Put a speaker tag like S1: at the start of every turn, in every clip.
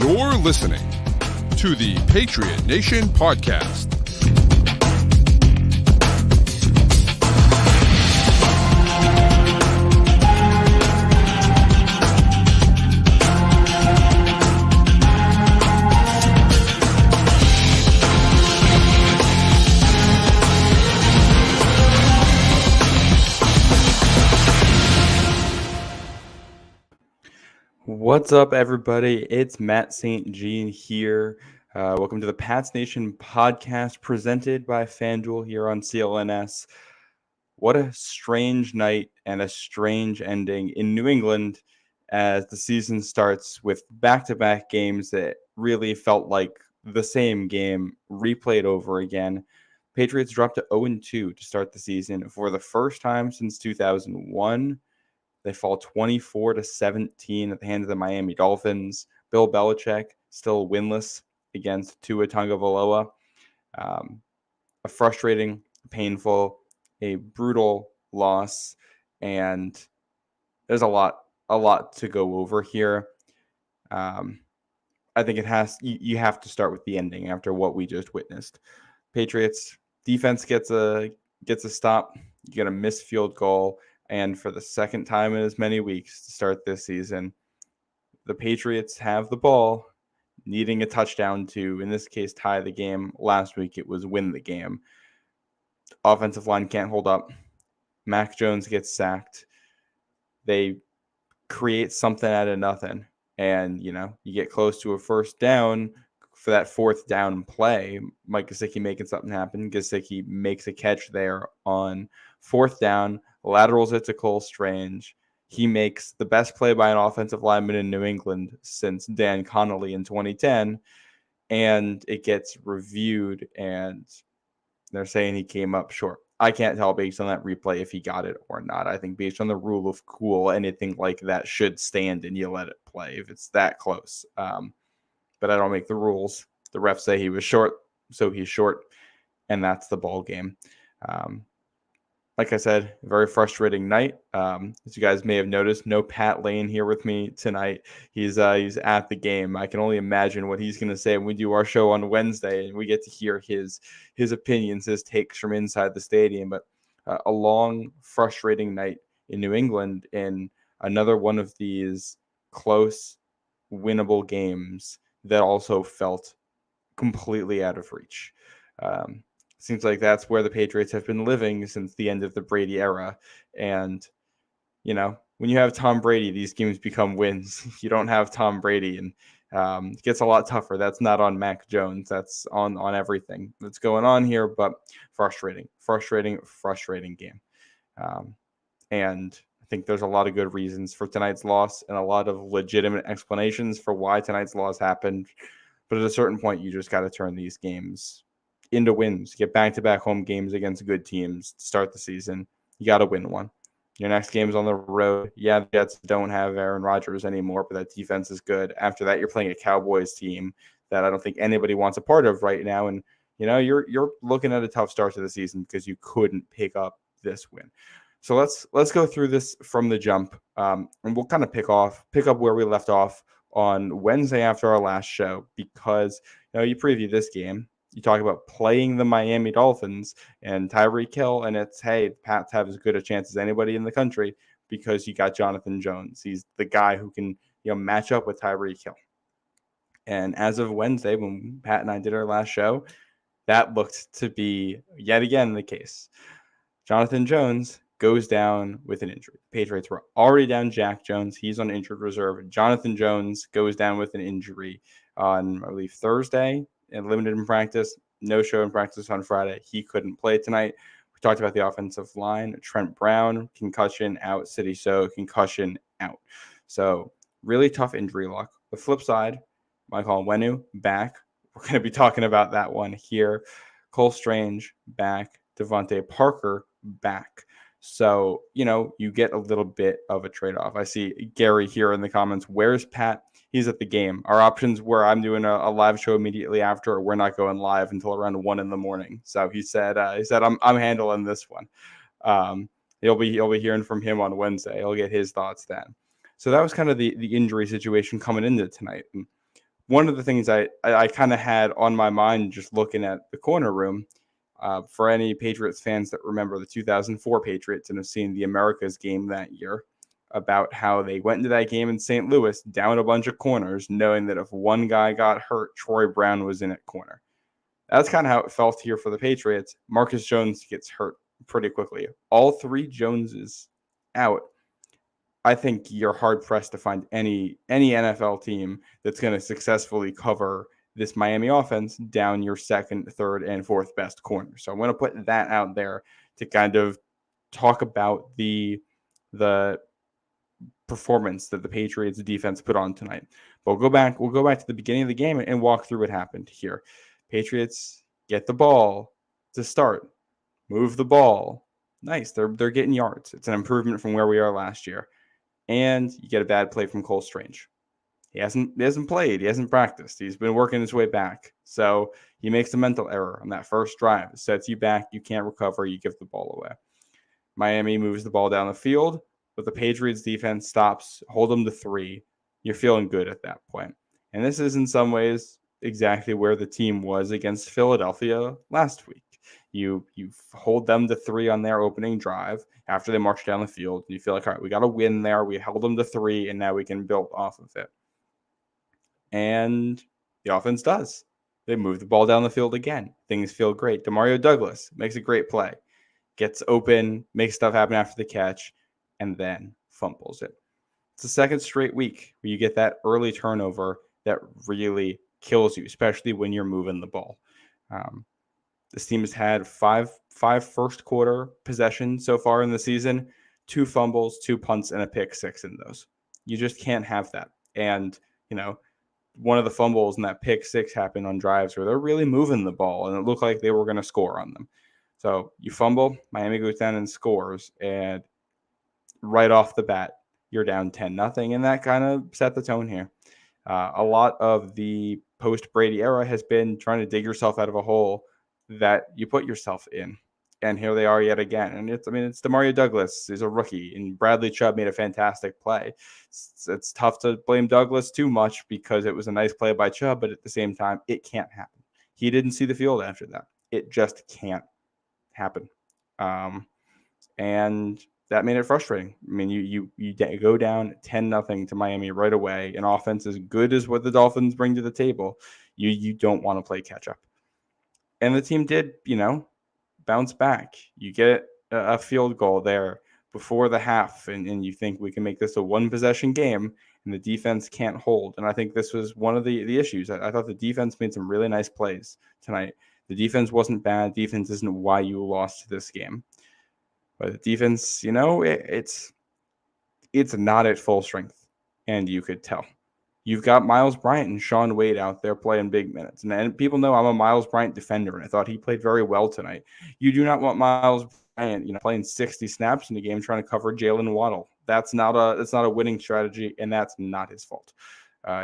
S1: You're listening to the Patriot Nation Podcast.
S2: What's up, everybody? It's Matt St. Jean here. Welcome to the Pats Nation podcast presented by FanDuel here on CLNS. What a strange night and a strange ending in New England as the season starts with back-to-back games that really felt like the same game replayed over again. Patriots dropped to 0-2 to start the season for the first time since 2001. They fall 24-17 at the hands of the Miami Dolphins. Bill Belichick still winless against Tua Tagovailoa. A frustrating, painful, a brutal loss, and there's a lot to go over here. I think you have to start with the ending after what we just witnessed. Patriots defense gets a stop. You get a missed field goal. And for the second time in as many weeks to start this season, the Patriots have the ball, needing a touchdown to, in this case, tie the game. Last week, it was win the game. Offensive line can't hold up. Mac Jones gets sacked. They create something out of nothing. And, you get close to a first down for that fourth down play. Mike Gesicki making something happen. Gesicki makes a catch there on fourth down. Laterals it to Cole Strange. He makes the best play by an offensive lineman in New England since Dan Connolly in 2010, and it gets reviewed, and they're saying he came up short. I can't tell based on that replay if he got it or not. I think based on the rule of cool, anything like that should stand and you let it play if it's that close. But I don't make the rules. The refs say he was short, so he's short, and that's the ball game. Like I said, very frustrating night. As you guys may have noticed, no Pat Lane here with me tonight. He's at the game. I can only imagine what he's going to say when we do our show on Wednesday, and we get to hear his opinions, his takes from inside the stadium. But a long, frustrating night in New England in another one of these close, winnable games that also felt completely out of reach. Seems like that's where the Patriots have been living since the end of the Brady era. And, when you have Tom Brady, these games become wins. You don't have Tom Brady, and it gets a lot tougher. That's not on Mac Jones. That's on everything that's going on here, but frustrating game. And I think there's a lot of good reasons for tonight's loss and a lot of legitimate explanations for why tonight's loss happened. But at a certain point, you just got to turn these games into wins. Get back-to-back home games against good teams to start the season. You got to win one. Your next game's on the road. Yeah, the Jets don't have Aaron Rodgers anymore, but that defense is good. After that, you're playing a Cowboys team that I don't think anybody wants a part of right now. And, you're looking at a tough start to the season because you couldn't pick up this win. So let's go through this from the jump, and we'll kind of pick up where we left off on Wednesday after our last show, because you preview this game. You talk about playing the Miami Dolphins and Tyreek Hill, and it's, hey, Pats have as good a chance as anybody in the country because you got Jonathan Jones. He's the guy who can match up with Tyreek Hill. And as of Wednesday, when Pat and I did our last show, that looked to be yet again the case. Jonathan Jones goes down with an injury. Patriots were already down Jack Jones. He's on injured reserve. Jonathan Jones goes down with an injury on, I believe, Thursday and limited in practice. No show in practice on Friday. He couldn't play tonight. We talked about the offensive line. Trent Brown, concussion out. City So, concussion out. So really tough injury luck. The flip side, Michael Onwenu back. We're going to be talking about that one here. Cole Strange back. Devontae Parker back. So, you get a little bit of a trade-off. I see Gary here in the comments. Where's Pat? He's at the game. Our options were I'm doing a live show immediately after, or we're not going live until around 1 a.m. So he said I'm handling this one. You'll be hearing from him on Wednesday. He'll get his thoughts then. So that was kind of the injury situation coming into tonight. And one of the things I kind of had on my mind just looking at the corner room, for any Patriots fans that remember the 2004 Patriots and have seen the Americas game that year, about how they went into that game in St. Louis down a bunch of corners, knowing that if one guy got hurt, Troy Brown was in at corner. That's kind of how it felt here for the Patriots. Marcus Jones gets hurt pretty quickly. All three Joneses out. I think you're hard-pressed to find any NFL team that's going to successfully cover this Miami offense down your second, third, and fourth best corner. So I'm going to put that out there to kind of talk about the performance that the Patriots defense put on tonight. But we'll go back to the beginning of the game and walk through what happened here. Patriots get the ball to start, move the ball. Nice. They're getting yards. It's an improvement from where we are last year. And you get a bad play from Cole Strange. He hasn't played. He hasn't practiced. He's been working his way back. So he makes a mental error on that first drive. It sets you back. You can't recover. You give the ball away. Miami moves the ball down the field, but the Patriots defense stops, hold them to 3. You're feeling good at that point. And this is in some ways exactly where the team was against Philadelphia last week. You hold them to 3 on their opening drive after they march down the field. And you feel like, all right, we got to win there. We held them to 3, and now we can build off of it. And the offense does. They move the ball down the field again. Things feel great. Demario Douglas makes a great play. Gets open, makes stuff happen after the catch, and then fumbles it. It's the second straight week where you get that early turnover that really kills you, especially when you're moving the ball. This team has had five first quarter possessions so far in the season, 2 fumbles, 2 punts, and a pick 6 in those. You just can't have that. And, one of the fumbles and that pick 6 happened on drives where they're really moving the ball, and it looked like they were going to score on them. So you fumble, Miami goes down and scores, and right off the bat, you're down 10-0, and that kind of set the tone here. A lot of the post-Brady era has been trying to dig yourself out of a hole that you put yourself in. And here they are yet again. And it's Demario Douglas. He's a rookie, and Bradley Chubb made a fantastic play. It's tough to blame Douglas too much because it was a nice play by Chubb, but at the same time, it can't happen. He didn't see the field after that. It just can't happen. And that made it frustrating. I mean, you go down 10-0 to Miami right away. An offense as good as what the Dolphins bring to the table, you don't want to play catch up. And the team did, bounce back. You get a field goal there before the half, and you think we can make this a 1-possession game, and the defense can't hold. And I think this was one of the issues. I thought the defense made some really nice plays tonight. The defense wasn't bad. Defense isn't why you lost this game. But the defense, it's not at full strength, and you could tell. You've got Miles Bryant and Sean Wade out there playing big minutes. And people know I'm a Miles Bryant defender, and I thought he played very well tonight. You do not want Miles Bryant, playing 60 snaps in the game trying to cover Jalen Waddle. That's not a winning strategy, and that's not his fault.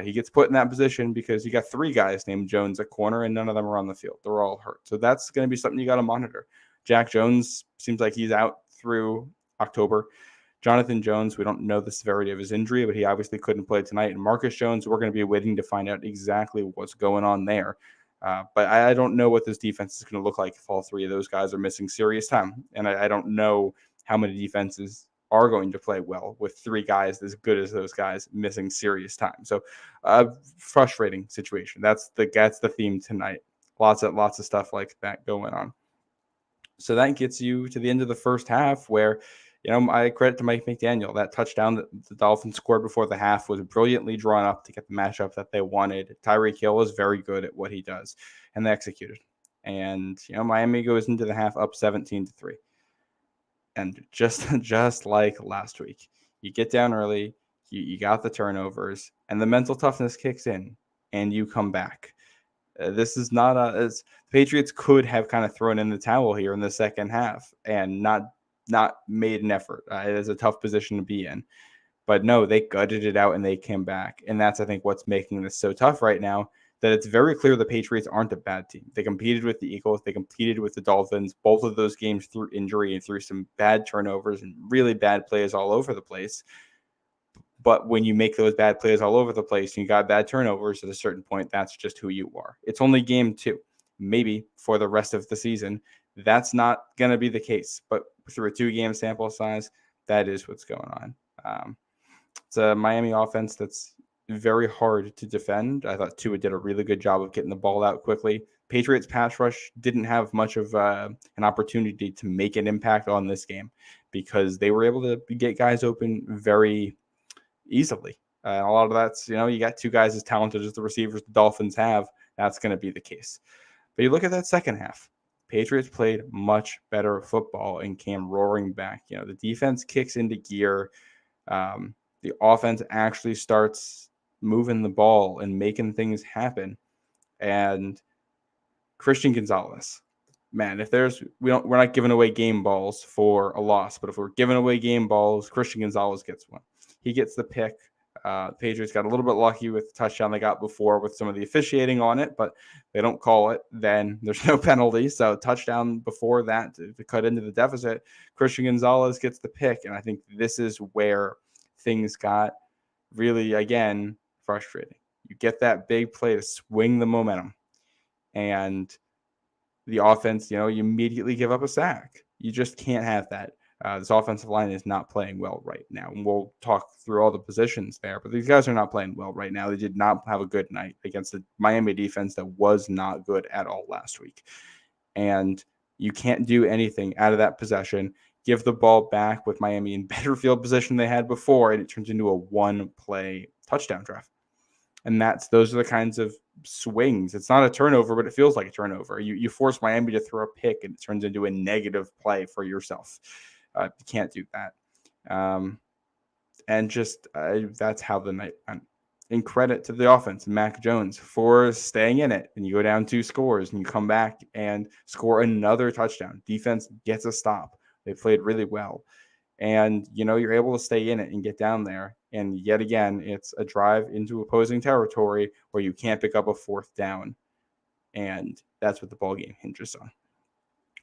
S2: He gets put in that position because you got 3 guys named Jones at corner, and none of them are on the field. They're all hurt. So that's going to be something you got to monitor. Jack Jones seems like he's out through October. Jonathan Jones, we don't know the severity of his injury, but he obviously couldn't play tonight. And Marcus Jones, we're going to be waiting to find out exactly what's going on there. But I don't know what this defense is going to look like if all 3 of those guys are missing serious time. And I don't know how many defenses are going to play well with 3 guys as good as those guys missing serious time. So frustrating situation. That's the theme tonight. Lots of stuff like that going on. So that gets you to the end of the first half where, I credit to Mike McDaniel. That touchdown that the Dolphins scored before the half was brilliantly drawn up to get the matchup that they wanted. Tyreek Hill is very good at what he does, and they executed. And, Miami goes into the half up 17-3. And just like last week, you get down early, you got the turnovers, and the mental toughness kicks in, and you come back. This is not the Patriots could have kind of thrown in the towel here in the second half and not made an effort. It is a tough position to be in. But no, they gutted it out and they came back. And that's, I think, what's making this so tough right now, that it's very clear the Patriots aren't a bad team. They competed with the Eagles. They competed with the Dolphins. Both of those games through injury and through some bad turnovers and really bad plays all over the place. But when you make those bad plays all over the place and you got bad turnovers at a certain point, that's just who you are. It's only game 2. Maybe for the rest of the season, that's not going to be the case. But through a 2-game sample size, that is what's going on. It's a Miami offense that's very hard to defend. I thought Tua did a really good job of getting the ball out quickly. Patriots pass rush didn't have much of an opportunity to make an impact on this game because they were able to get guys open very easily. A lot of that's, you got 2 guys as talented as the receivers the Dolphins have. That's going to be the case. But you look at that second half. Patriots played much better football and came roaring back. The defense kicks into gear. The offense actually starts moving the ball and making things happen. And Christian Gonzalez, man, we're not giving away game balls for a loss, but if we're giving away game balls, Christian Gonzalez gets one. He gets the pick. Patriots got a little bit lucky with the touchdown they got before with some of the officiating on it, but they don't call it. Then there's no penalty. So touchdown before that to cut into the deficit. Christian Gonzalez gets the pick. And I think this is where things got really, again, frustrating. You get that big play to swing the momentum. And the offense, you immediately give up a sack. You just can't have that. This offensive line is not playing well right now. And we'll talk through all the positions there, but these guys are not playing well right now. They did not have a good night against the Miami defense that was not good at all last week. And you can't do anything out of that possession. Give the ball back with Miami in better field position they had before, and it turns into a 1-play touchdown drive. And those are the kinds of swings. It's not a turnover, but it feels like a turnover. You force Miami to throw a pick, and it turns into a negative play for yourself. You can't do that. And just that's how the night went. And credit to the offense, Mac Jones, for staying in it. And you go down 2 scores, and you come back and score another touchdown. Defense gets a stop. They played really well. And, you're able to stay in it and get down there. And yet again, it's a drive into opposing territory where you can't pick up a 4th down. And that's what the ball game hinges on.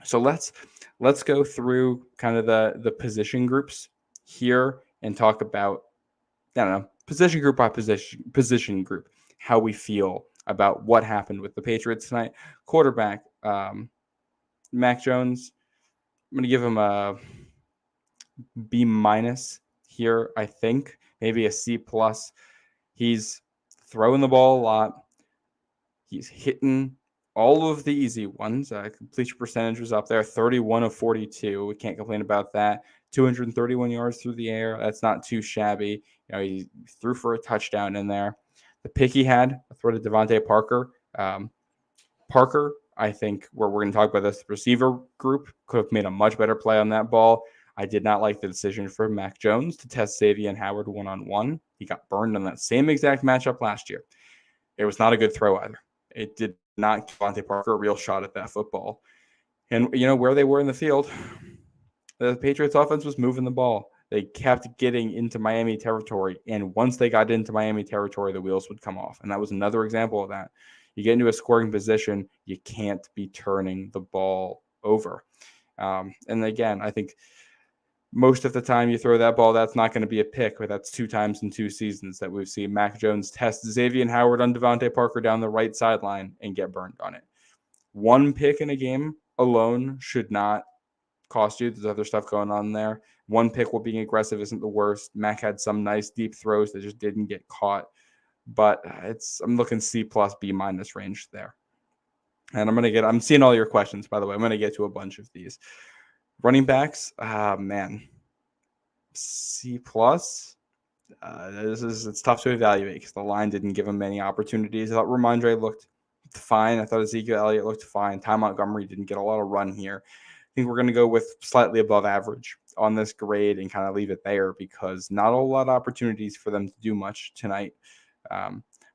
S2: So let's go through kind of the position groups here and talk about, position group by position group, how we feel about what happened with the Patriots tonight. Quarterback, Mac Jones, I'm going to give him a B- here, I think, maybe a C+. He's throwing the ball a lot. He's hitting all of the easy ones. Completion percentage was up there, 31 of 42. We can't complain about that. 231 yards through the air. That's not too shabby. He threw for a touchdown in there. The pick he had, a throw to Devontae Parker. Parker, I think, where we're going to talk about this receiver group, could have made a much better play on that ball. I did not like the decision for Mac Jones to test Xavier Howard one-on-one. He got burned on that same exact matchup last year. It was not a good throw either. It did not give Devontae Parker a real shot at that football. And, where they were in the field, the Patriots offense was moving the ball. They kept getting into Miami territory. And once they got into Miami territory, the wheels would come off. And that was another example of that. You get into a scoring position, you can't be turning the ball over. And again, I think most of the time you throw that ball, that's not going to be a pick, but that's 2 times in 2 seasons that we've seen Mac Jones test Xavier Howard on Devontae Parker down the right sideline and get burned on it. 1 pick in a game alone should not cost you. There's other stuff going on there. 1 pick while being aggressive isn't the worst. Mac had some nice deep throws that just didn't get caught. But I'm looking C+, B- range there. And I'm seeing all your questions, by the way. I'm going to get to a bunch of these. Running backs, man, C+. It's tough to evaluate because the line didn't give him many opportunities. I thought Ramondre looked fine. I thought Ezekiel Elliott looked fine. Ty Montgomery didn't get a lot of run here. I think we're going to go with slightly above average on this grade and kind of leave it there because not a lot of opportunities for them to do much tonight.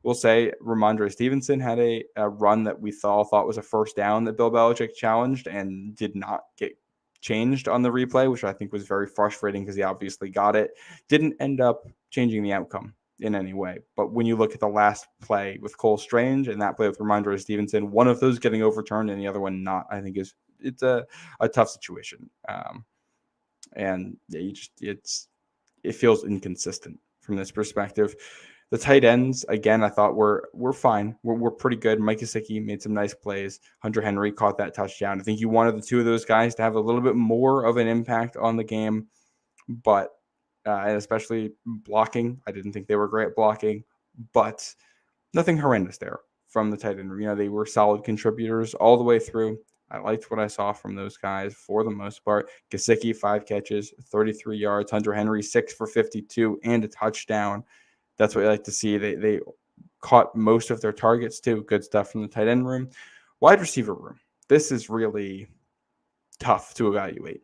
S2: We'll say Ramondre Stevenson had a run that we thought was a first down that Bill Belichick challenged and did not get changed on the replay, which I think was very frustrating because he obviously got it. Didn't end up changing the outcome in any way. But when you look at the last play with Cole Strange and that play with Ramondre Stevenson, one of those getting overturned and the other one not, I think it's a tough situation. And yeah, it feels inconsistent from this perspective. The tight ends, again, I thought we're fine. We're pretty good. Mike Gesicki made some nice plays. Hunter Henry caught that touchdown. I think you wanted the two of those guys to have a little bit more of an impact on the game, but and especially blocking. I didn't think they were great at blocking, but nothing horrendous there from the tight end. They were solid contributors all the way through. I liked what I saw from those guys for the most part. Gesicki, 5 catches, 33 yards. Hunter Henry, 6 for 52 and a touchdown. That's what I like to see. They caught most of their targets too. Good stuff from the tight end room. Wide receiver room. This is really tough to evaluate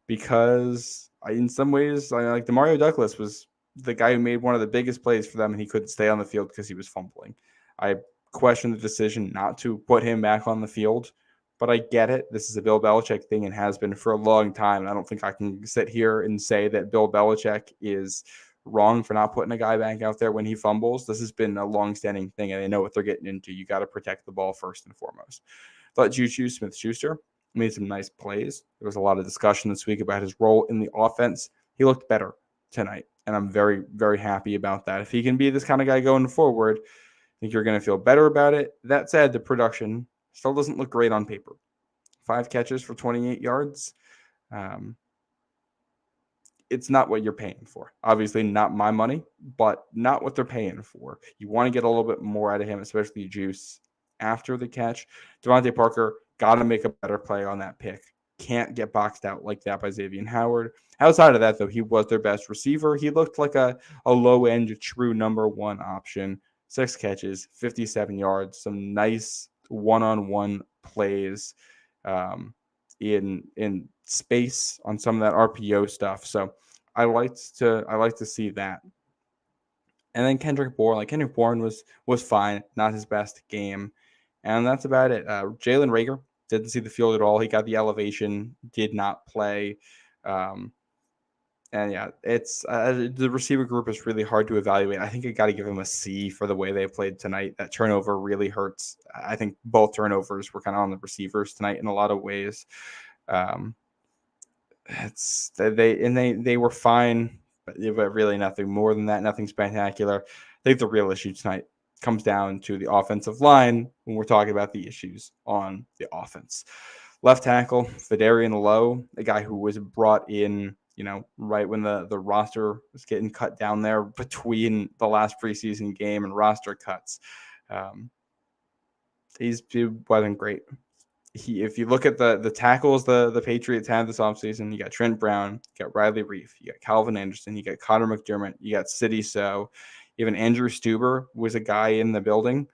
S2: because in some ways, like Demario Douglas was the guy who made one of the biggest plays for them, and he couldn't stay on the field because he was fumbling. I question the decision not to put him back on the field, but I get it. This is a Bill Belichick thing and has been for a long time. I don't think I can sit here and say that Bill Belichick is wrong for not putting a guy back out there when he fumbles. This has been a long-standing thing, and they know what they're getting into. You got to protect the ball first and foremost. But Juju Smith-Schuster made some nice plays. There was a lot of discussion this week about his role in the offense. He looked better tonight, and I'm very, very happy about that. If he can be this kind of guy going forward, I think you're going to feel better about it. That said, the production still doesn't look great on paper. 5 catches for 28 yards. It's not what you're paying for. Obviously not my money, but not what they're paying for. You want to get a little bit more out of him, especially Juice after the catch. Devontae Parker got to make a better play on that pick. Can't get boxed out like that by Xavier Howard. Outside of that, though, he was their best receiver. He looked like a low-end, true number one option. 6 catches, 57 yards, some nice one-on-one plays in space on some of that RPO stuff. So I like to see that. And then Kendrick Bourne was fine, not his best game. And that's about it. Jalen Reagor didn't see the field at all. He got the elevation, did not play. And yeah, it's the receiver group is really hard to evaluate. I think I got to give him a C for the way they played tonight. That turnover really hurts. I think both turnovers were kind of on the receivers tonight in a lot of ways. They were fine, but really nothing more than that. Nothing spectacular. I think the real issue tonight comes down to the offensive line when we're talking about the issues on the offense. Left tackle, Fedarian Lowe, a guy who was brought in, right when the roster was getting cut down there between the last preseason game and roster cuts. He wasn't great. If you look at the tackles the Patriots had this offseason, you got Trent Brown, you got Riley Reif, you got Calvin Anderson, you got Connor McDermott, you got Sidney So, even Andrew Stuber was a guy in the building.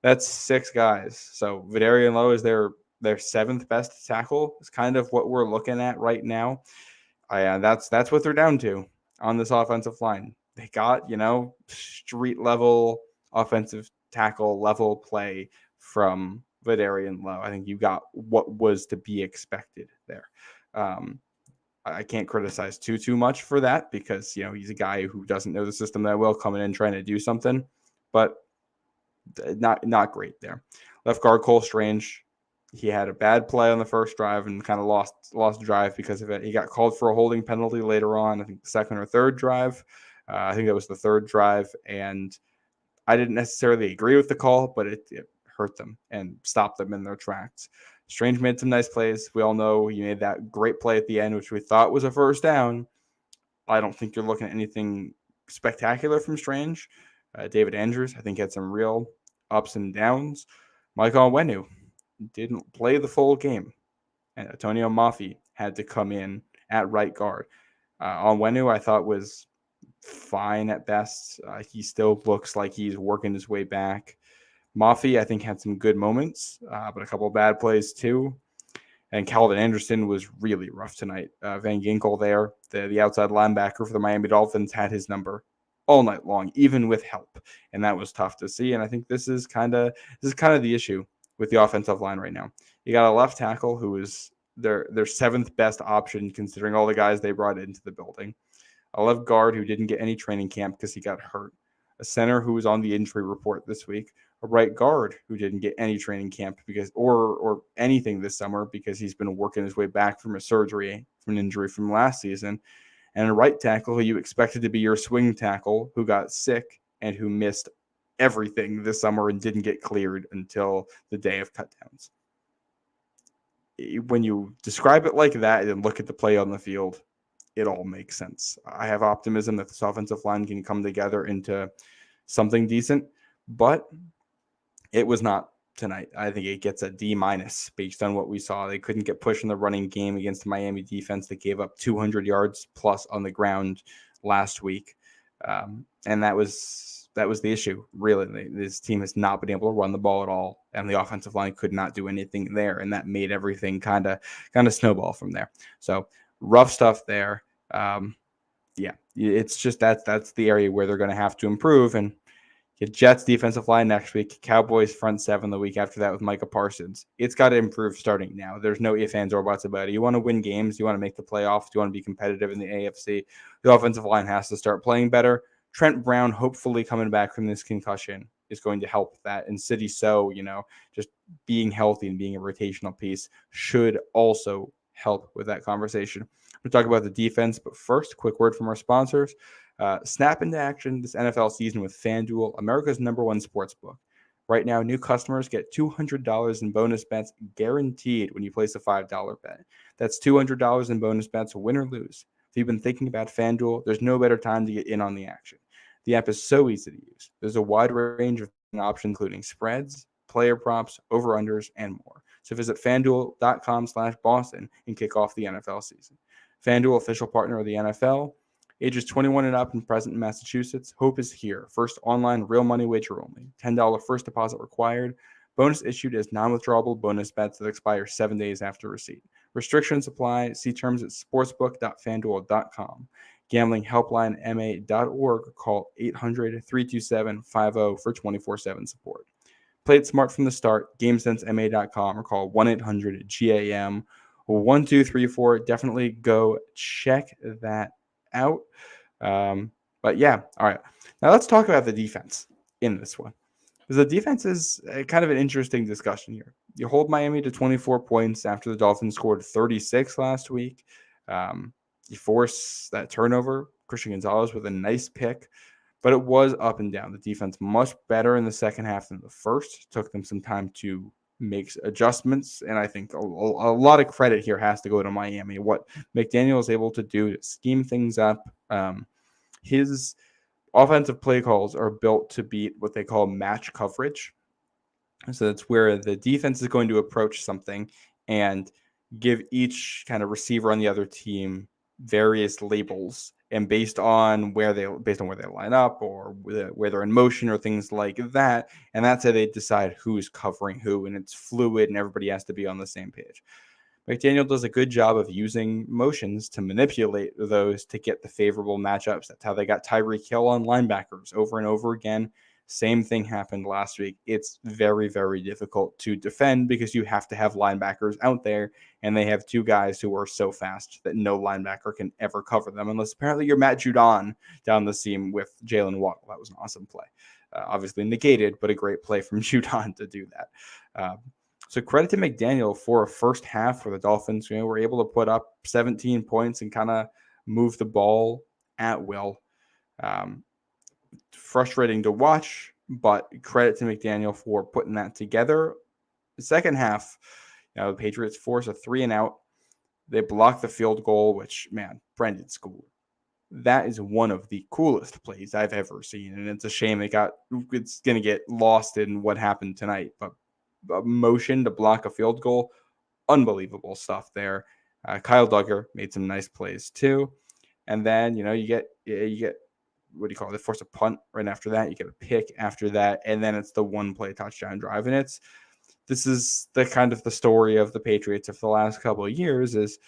S2: That's 6 guys. So Fedarian Lowe is their 7th best tackle. It's kind of what we're looking at right now. That's what they're down to on this offensive line. They got, street level offensive tackle level play from Fedarian Lowe. I think you got what was to be expected there. I can't criticize too much for that because, he's a guy who doesn't know the system that well, coming in trying to do something, but not great there. Left guard Cole Strange, he had a bad play on the first drive and kind of lost drive because of it. He got called for a holding penalty later on, I think the second or third drive. I think that was the third drive, and I didn't necessarily agree with the call, but it hurt them and stopped them in their tracks. Strange made some nice plays. We all know he made that great play at the end, which we thought was a first down. I don't think you're looking at anything spectacular from Strange. David Andrews, I think, had some real ups and downs. Mike Onwenu didn't play the full game, and Antonio Mafi had to come in at right guard. Onwenu, I thought, was fine at best. He still looks like he's working his way back. Mafi, I think, had some good moments, but a couple of bad plays too. And Calvin Anderson was really rough tonight. Van Ginkel there, the outside linebacker for the Miami Dolphins, had his number all night long, even with help, and that was tough to see. And I think this is kind of the issue with the offensive line right now. You got a left tackle who is their 7th best option considering all the guys they brought into the building. A left guard who didn't get any training camp because he got hurt. A center who was on the injury report this week. A right guard who didn't get any training camp because or anything this summer because he's been working his way back from a surgery, from an injury from last season. and a right tackle who you expected to be your swing tackle who got sick and who missed everything this summer and didn't get cleared until the day of cutdowns. When you describe it like that and look at the play on the field, it all makes sense. I have optimism that this offensive line can come together into something decent, but it was not tonight. I think it gets a D- based on what we saw. They couldn't get pushed in the running game against the Miami defense that gave up 200 yards plus on the ground last week. And that was the issue, really. This team has not been able to run the ball at all, and the offensive line could not do anything there, and that made everything kind of snowball from there. So rough stuff there. Yeah, it's just that's the area where they're going to have to improve. And get Jets defensive line next week, Cowboys front seven the week after that with Micah Parsons. It's got to improve starting now. There's no ifs, ands, or buts about it. You want to win games. You want to make the playoffs. You want to be competitive in the AFC. The offensive line has to start playing better. Trent Brown, hopefully coming back from this concussion, is going to help that. And City So, just being healthy and being a rotational piece should also help with that conversation. We'll talk about the defense, but first, quick word from our sponsors. Snap into action this NFL season with FanDuel, America's #1 sports book. Right now, new customers get $200 in bonus bets guaranteed when you place a $5 bet. That's $200 in bonus bets, win or lose. If you've been thinking about FanDuel, there's no better time to get in on the action. The app is so easy to use. There's a wide range of options, including spreads, player props, over-unders, and more. So visit FanDuel.com/Boston and kick off the NFL season. FanDuel, official partner of the NFL. Ages 21 and up and present in Massachusetts. Hope is here. First online real money wager only. $10 first deposit required. Bonus issued as non-withdrawable bonus bets that expire 7 days after receipt. Restrictions apply. See terms at sportsbook.fanduel.com. Gambling helpline ma.org. Call 800-327-50 for 24/7 support. Play it smart from the start. GameSenseMA.com or call 1-800-GAM 1234. Definitely go check that out. But yeah, all right. Now let's talk about the defense in this one. Because the defense is kind of an interesting discussion here. You hold Miami to 24 points after the Dolphins scored 36 last week. You force that turnover. Christian Gonzalez with a nice pick. But it was up and down. The defense much better in the second half than the first. Took them some time to make adjustments, and I think a lot of credit here has to go to Miami. What McDaniel is able to do to scheme things up. His offensive play calls are built to beat what they call match coverage. So that's where the defense is going to approach something and give each kind of receiver on the other team various labels, and based on where they line up or where they're in motion or things like that, and that's how they decide who's covering who, and it's fluid and everybody has to be on the same page. McDaniel does a good job of using motions to manipulate those to get the favorable matchups. That's how they got Tyreek Hill on linebackers over and over again. Same thing happened last week. It's very, very difficult to defend because you have to have linebackers out there, and they have two guys who are so fast that no linebacker can ever cover them, unless apparently you're Matt Judon down the seam with Jalen Waddle. That was an awesome play. Obviously negated, but a great play from Judon to do that. So credit to McDaniel for a first half where the Dolphins were able to put up 17 points and kind of move the ball at will. Frustrating to watch, but credit to McDaniel for putting that together. The second half, the Patriots force a 3-and-out. They block the field goal, which, man, Brendan School. That is one of the coolest plays I've ever seen, and it's a shame it's going to get lost in what happened tonight. But a motion to block a field goal, unbelievable stuff there. Kyle Duggar made some nice plays too, and then you get what do you call it? They force a punt right after that. You get a pick after that, and then it's the one-play touchdown drive. And this is the kind of the story of the Patriots of the last couple of years is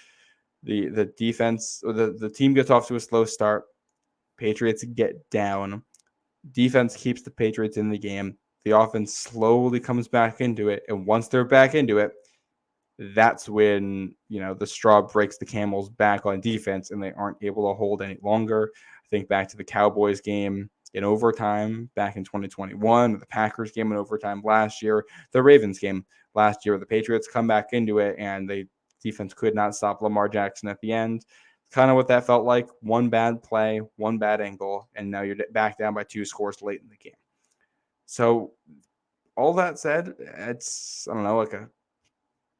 S2: the defense, or the team gets off to a slow start. Patriots get down. Defense keeps the Patriots in the game. The offense slowly comes back into it, and once they're back into it, that's when the straw breaks the camel's back on defense, and they aren't able to hold any longer. I think back to the Cowboys game in overtime back in 2021, the Packers game in overtime last year, the Ravens game last year. The Patriots come back into it, and the defense could not stop Lamar Jackson at the end. Kind of what that felt like. One bad play, one bad angle, and now you're back down by 2 scores late in the game. So all that said, it's, I don't know, like a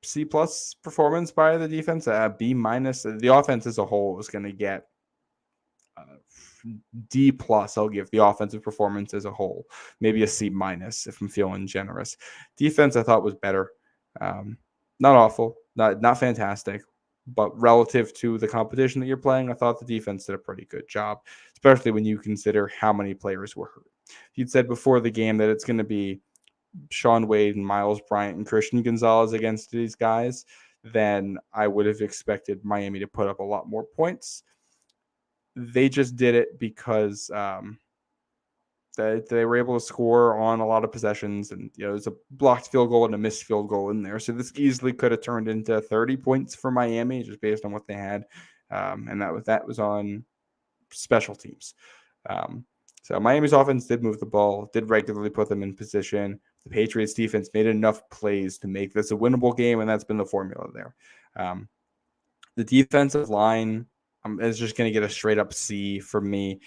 S2: C plus performance by the defense, a B minus. The offense as a whole is going to get D plus. I'll give the offensive performance as a whole, maybe a C minus if I'm feeling generous. Defense I thought was better, not awful, not fantastic, but relative to the competition that you're playing, I thought the defense did a pretty good job, especially when you consider how many players were hurt. You'd said before the game that it's going to be Sean Wade and Miles Bryant and Christian Gonzalez against these guys, then I would have expected Miami to put up a lot more points. They just did it because they were able to score on a lot of possessions, and there's a blocked field goal and a missed field goal in there. So this easily could have turned into 30 points for Miami just based on what they had, and that was on special teams. So Miami's offense did move the ball, did regularly put them in position. The Patriots defense made enough plays to make this a winnable game, and that's been the formula there. The defensive line is just going to get a straight up C for me.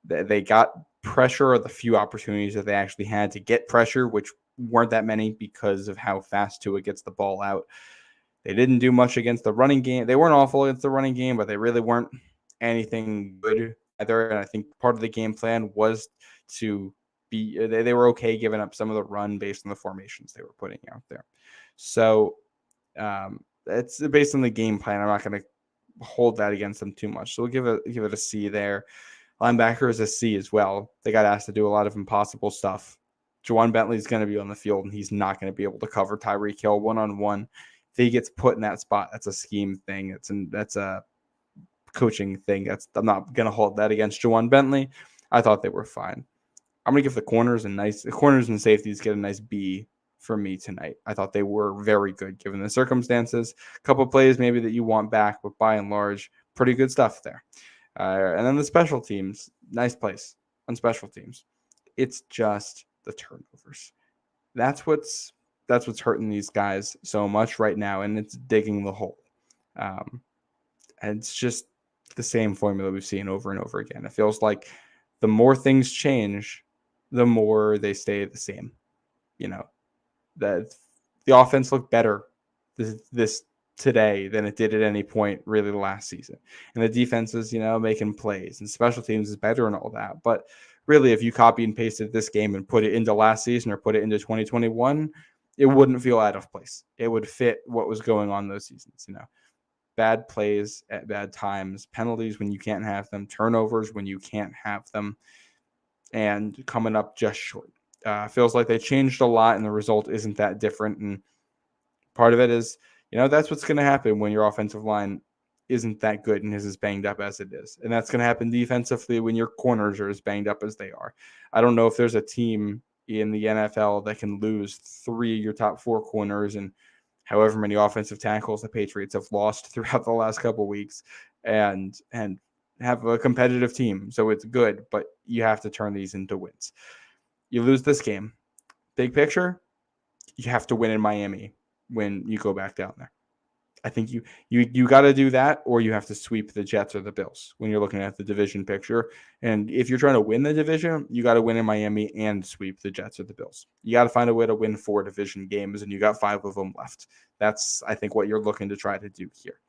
S2: They got pressure, or the few opportunities that they actually had to get pressure, which weren't that many because of how fast Tua gets the ball out. They didn't do much against the running game. They weren't awful against the running game, but they really weren't anything good either. And I think part of the game plan was to be, they were okay giving up some of the run based on the formations they were putting out there. So it's based on the game plan. I'm not going to hold that against them too much. So we'll give it a C there. Linebacker is a C as well. They got asked to do a lot of impossible stuff. Juwan Bentley's going to be on the field, and he's not going to be able to cover Tyreek Hill one-on-one. If he gets put in that spot, that's a scheme thing. That's a coaching thing. I'm not going to hold that against Juwan Bentley. I thought they were fine. I'm going to give the corners and safeties get a nice B for me tonight. I thought they were very good given the circumstances. A couple of plays maybe that you want back, but by and large, pretty good stuff there. And then the special teams, nice place on special teams. It's just the turnovers. That's what's hurting these guys so much right now, and it's digging the hole. And it's just the same formula we've seen over and over again. It feels like the more things change, the more they stay the same. That the offense looked better this today than it did at any point really last season. And the defense is, making plays, and special teams is better and all that. But really, if you copy and pasted this game and put it into last season or put it into 2021, it wouldn't feel out of place. It would fit what was going on those seasons, Bad plays at bad times, penalties when you can't have them, turnovers when you can't have them, and coming up just short. Feels like they changed a lot, and the result isn't that different. And part of it is, that's what's going to happen when your offensive line isn't that good and is as banged up as it is. And that's going to happen defensively when your corners are as banged up as they are. I don't know if there's a team in the NFL that can lose 3 of your top 4 corners and however many offensive tackles the Patriots have lost throughout the last couple of weeks and have a competitive team. So it's good, but you have to turn these into wins. You lose this game. Big picture, you have to win in Miami when you go back down there. I think you got to do that, or you have to sweep the Jets or the Bills when you're looking at the division picture. And if you're trying to win the division, you got to win in Miami and sweep the Jets or the Bills. You got to find a way to win 4 division games, and you got 5 of them left. That's, I think, what you're looking to try to do here,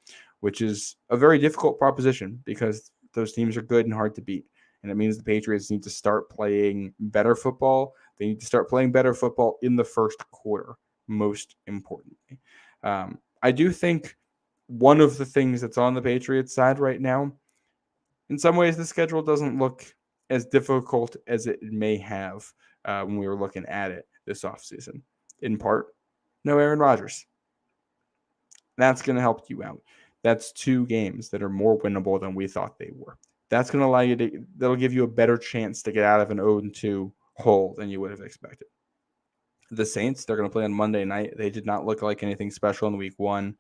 S2: which is a very difficult proposition because those teams are good and hard to beat. And it means the Patriots need to start playing better football. They need to start playing better football in the first quarter, most importantly. I do think one of the things that's on the Patriots side right now, in some ways the schedule doesn't look as difficult as it may have when we were looking at it this offseason. In part, no Aaron Rodgers. That's going to help you out. That's 2 games that are more winnable than we thought they were. That's going to allow you to, that'll give you a better chance to get out of an 0-2 hole than you would have expected. The Saints, they're going to play on Monday night. They did not look like anything special in week 1.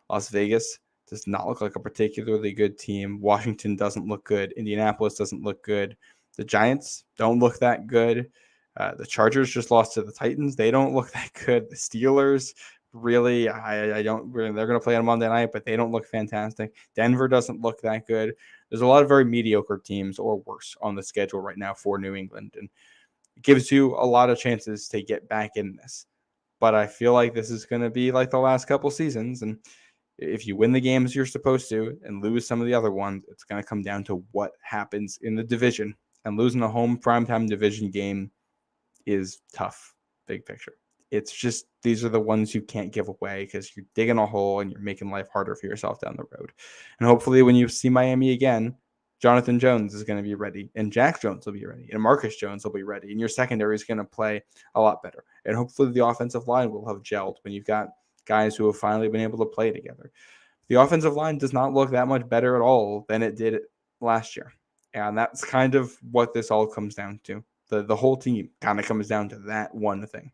S2: Las Vegas does not look like a particularly good team. Washington doesn't look good. Indianapolis doesn't look good. The Giants don't look that good. The Chargers just lost to the Titans. They don't look that good. The Steelers really, I don't really, they're going to play on Monday night, but they don't look fantastic. Denver doesn't look that good. There's a lot of very mediocre teams or worse on the schedule right now for New England. And it gives you a lot of chances to get back in this. But I feel like this is going to be like the last couple seasons. And if you win the games you're supposed to and lose some of the other ones, it's going to come down to what happens in the division. And losing a home primetime division game is tough, big picture. It's just these are the ones you can't give away because you're digging a hole and you're making life harder for yourself down the road. And hopefully when you see Miami again, Jonathan Jones is going to be ready, and Jack Jones will be ready, and Marcus Jones will be ready, and your secondary is going to play a lot better. And hopefully the offensive line will have gelled when you've got guys who have finally been able to play together. The offensive line does not look that much better at all than it did last year. And that's kind of what this all comes down to. The whole team kind of comes down to that one thing.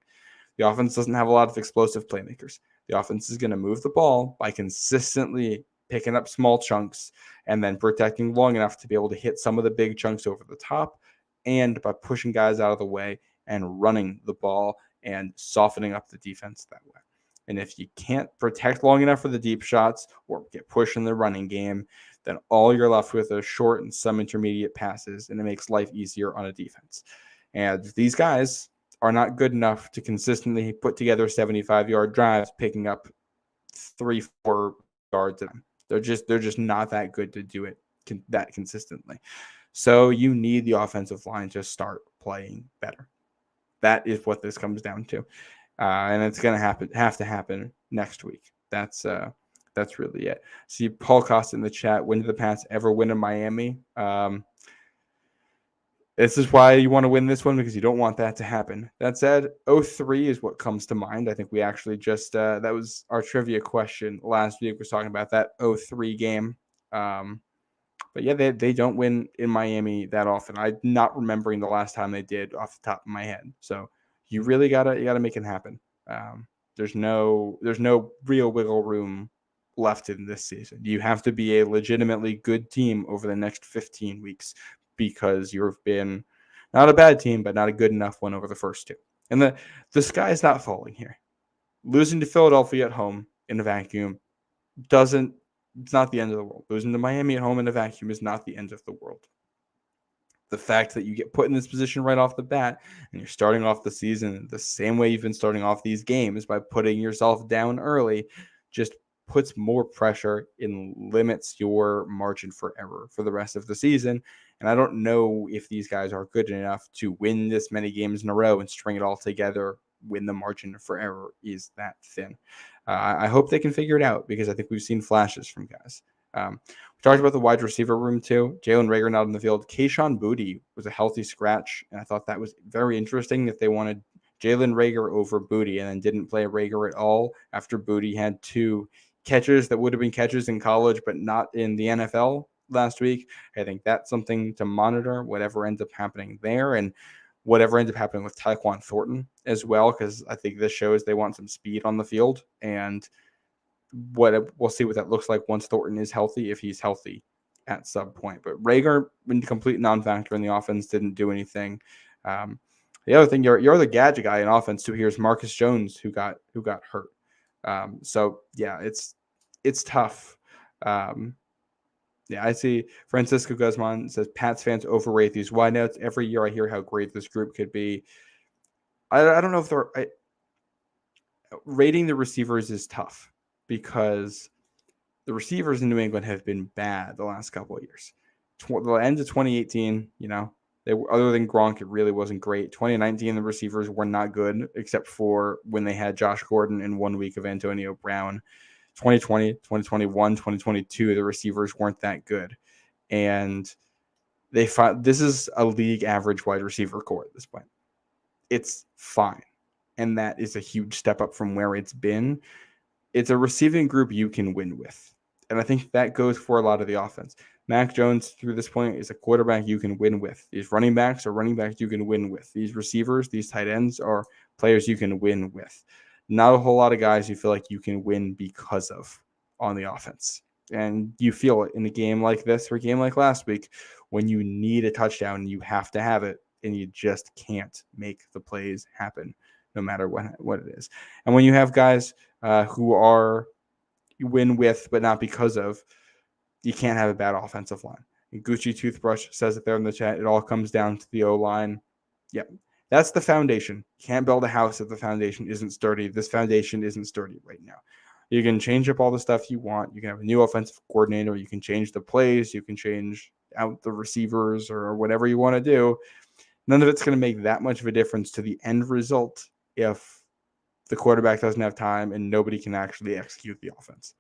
S2: The offense doesn't have a lot of explosive playmakers. The offense is going to move the ball by consistently picking up small chunks and then protecting long enough to be able to hit some of the big chunks over the top, and by pushing guys out of the way and running the ball and softening up the defense that way. And if you can't protect long enough for the deep shots or get pushed in the running game, then all you're left with is short and some intermediate passes, and it makes life easier on a defense. And these guys are not good enough to consistently put together 75-yard drives, picking up 3-4 yards. They're just not that good to do it that consistently. So you need the offensive line to start playing better. That is what this comes down to, and it's going to have to happen next week. That's really it. See Paul Costa in the chat. When did the Pats ever win in Miami? This is why you want to win this one, because you don't want that to happen. That said, 0-3 is what comes to mind. I think we actually just that was our trivia question last week. We was talking about that 0-3 game. But yeah, they don't win in Miami that often. I'm not remembering the last time they did off the top of my head. So you really gotta make it happen. There's no real wiggle room left in this season. You have to be a legitimately good team over the next 15 weeks, because you've been not a bad team, but not a good enough one over the first two. And the sky is not falling here. Losing to Philadelphia at home in a vacuum it's not the end of the world. Losing to Miami at home in a vacuum is not the end of the world. The fact that you get put in this position right off the bat and you're starting off the season the same way you've been starting off these games, by putting yourself down early, just puts more pressure and limits your margin for error for the rest of the season. And I don't know if these guys are good enough to win this many games in a row and string it all together when the margin for error is that thin. I hope they can figure it out, because I think we've seen flashes from guys. We talked about the wide receiver room too. Jalen Reagor not on the field. Kayshon Boutte was a healthy scratch, and I thought that was very interesting that they wanted Jalen Reagor over Boutte and then didn't play Reagor at all after Boutte had 2 catches that would have been catches in college but not in the NFL last week. I think that's something to monitor, whatever ends up happening there, and whatever ends up happening with Tyquan Thornton as well, because I think this shows they want some speed on the field, and we'll see what that looks like once Thornton is healthy, if he's healthy at some point. But Reagor, in complete non-factor in the offense, didn't do anything. The other thing, you're the gadget guy in offense too. Here's Marcus Jones who got hurt. So yeah, it's tough. Yeah, I see Francisco Guzman says Pats fans overrate these wideouts. Every year I hear how great this group could be. I don't know if rating the receivers is tough, because the receivers in New England have been bad the last couple of years. The end of 2018, other than Gronk, it really wasn't great. 2019, the receivers were not good, except for when they had Josh Gordon in 1 week of Antonio Brown. 2020, 2021, 2022, the receivers weren't that good. And this is a league average wide receiver core at this point. It's fine. And that is a huge step up from where it's been. It's a receiving group you can win with. And I think that goes for a lot of the offense. Mac Jones, through this point, is a quarterback you can win with. These running backs are running backs you can win with. These receivers, these tight ends are players you can win with. Not a whole lot of guys you feel like you can win because of on the offense. And you feel it in a game like this or a game like last week, when you need a touchdown and you have to have it and you just can't make the plays happen. no matter what it is. And when you have guys who are you win with but not because of, you can't have a bad offensive line. And Gucci Toothbrush says it there in the chat. It all comes down to the O-line. Yep. That's the foundation. You can't build a house if the foundation isn't sturdy. This foundation isn't sturdy right now. You can change up all the stuff you want. You can have a new offensive coordinator. You can change the plays. You can change out the receivers or whatever you want to do. None of it's going to make that much of a difference to the end result if the quarterback doesn't have time and nobody can actually execute the offense.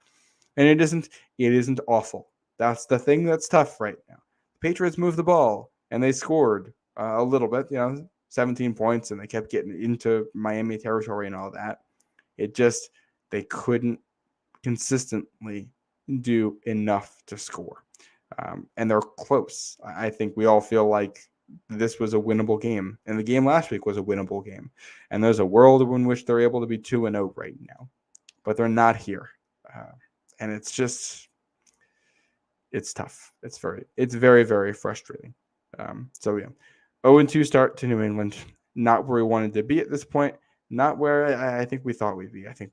S2: And it isn't awful. That's the thing that's tough right now. The Patriots moved the ball and they scored a little bit, 17 points, and they kept getting into Miami territory and all that. They couldn't consistently do enough to score. And they're close. I think we all feel like this was a winnable game. And the game last week was a winnable game. And there's a world in which they're able to be 2-0 right now. But they're not here. And it's tough. It's very, very frustrating. 0-2 start to New England. Not where we wanted to be at this point. Not where I think we thought we'd be. I think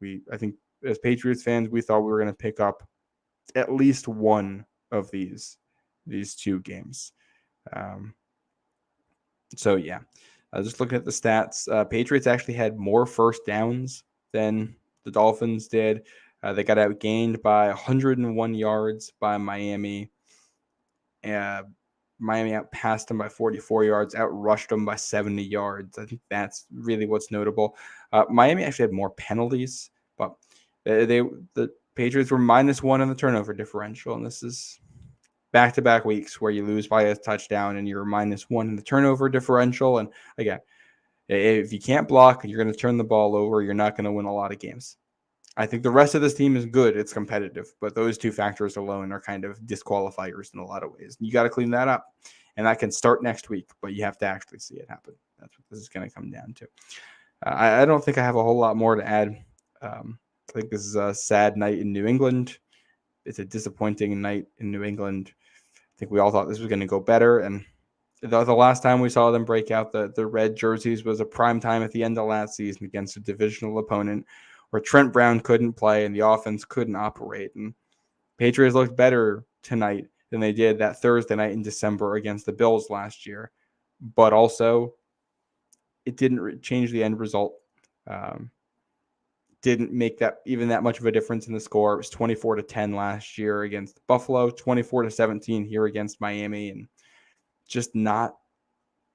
S2: as Patriots fans, we thought we were going to pick up at least one of these two games. Just looking at the stats, Patriots actually had more first downs than the Dolphins did. They got outgained by 101 yards by Miami. Miami outpassed them by 44 yards, outrushed them by 70 yards. I think that's really what's notable. Miami actually had more penalties, but the Patriots were -1 in the turnover differential, and this is back-to-back weeks where you lose by a touchdown and you're -1 in the turnover differential. And again, if you can't block and you're going to turn the ball over, you're not going to win a lot of games. I think the rest of this team is good. It's competitive, but those two factors alone are kind of disqualifiers in a lot of ways. You got to clean that up, and that can start next week, but you have to actually see it happen. That's what this is going to come down to. I don't think I have a whole lot more to add. I think this is a sad night in New England. It's a disappointing night in New England. I think we all thought this was going to go better, and the last time we saw them break out the red jerseys was a prime time at the end of last season against a divisional opponent where Trent Brown couldn't play and the offense couldn't operate. And Patriots looked better tonight than they did that Thursday night in December against the Bills last year. But also, it didn't change the end result. Didn't make that much of a difference in the score. It was 24-10 last year against Buffalo, 24-17 here against Miami, and just not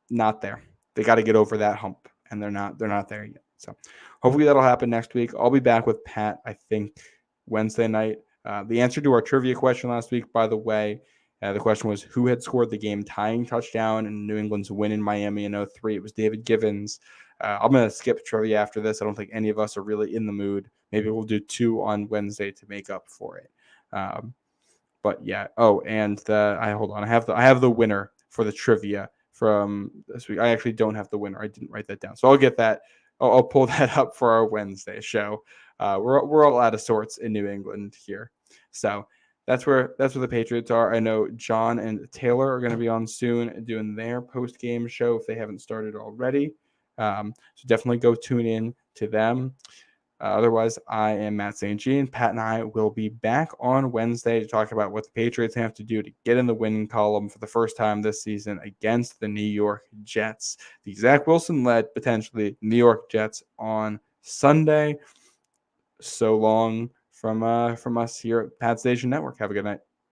S2: there. They got to get over that hump, and they're not there yet. So hopefully that'll happen next week. I'll be back with Pat, I think, Wednesday night. The answer to our trivia question last week, by the way, the question was who had scored the game-tying touchdown in New England's win in Miami in 2003. It was David Givens. I'm going to skip trivia after this. I don't think any of us are really in the mood. Maybe we'll do 2 on Wednesday to make up for it. But yeah. Oh, and hold on. I have the winner for the trivia from this week. I actually don't have the winner. I didn't write that down, so I'll get that. I'll pull that up for our Wednesday show. We're all out of sorts in New England here, so that's where the Patriots are. I know John and Taylor are going to be on soon doing their post game show if they haven't started already. So definitely go tune in to them. Otherwise, I am Matt St. Jean. Pat and I will be back on Wednesday to talk about what the Patriots have to do to get in the winning column for the first time this season against the New York Jets. The Zach Wilson-led, potentially, New York Jets on Sunday. So long from us here at Pat Station Network. Have a good night.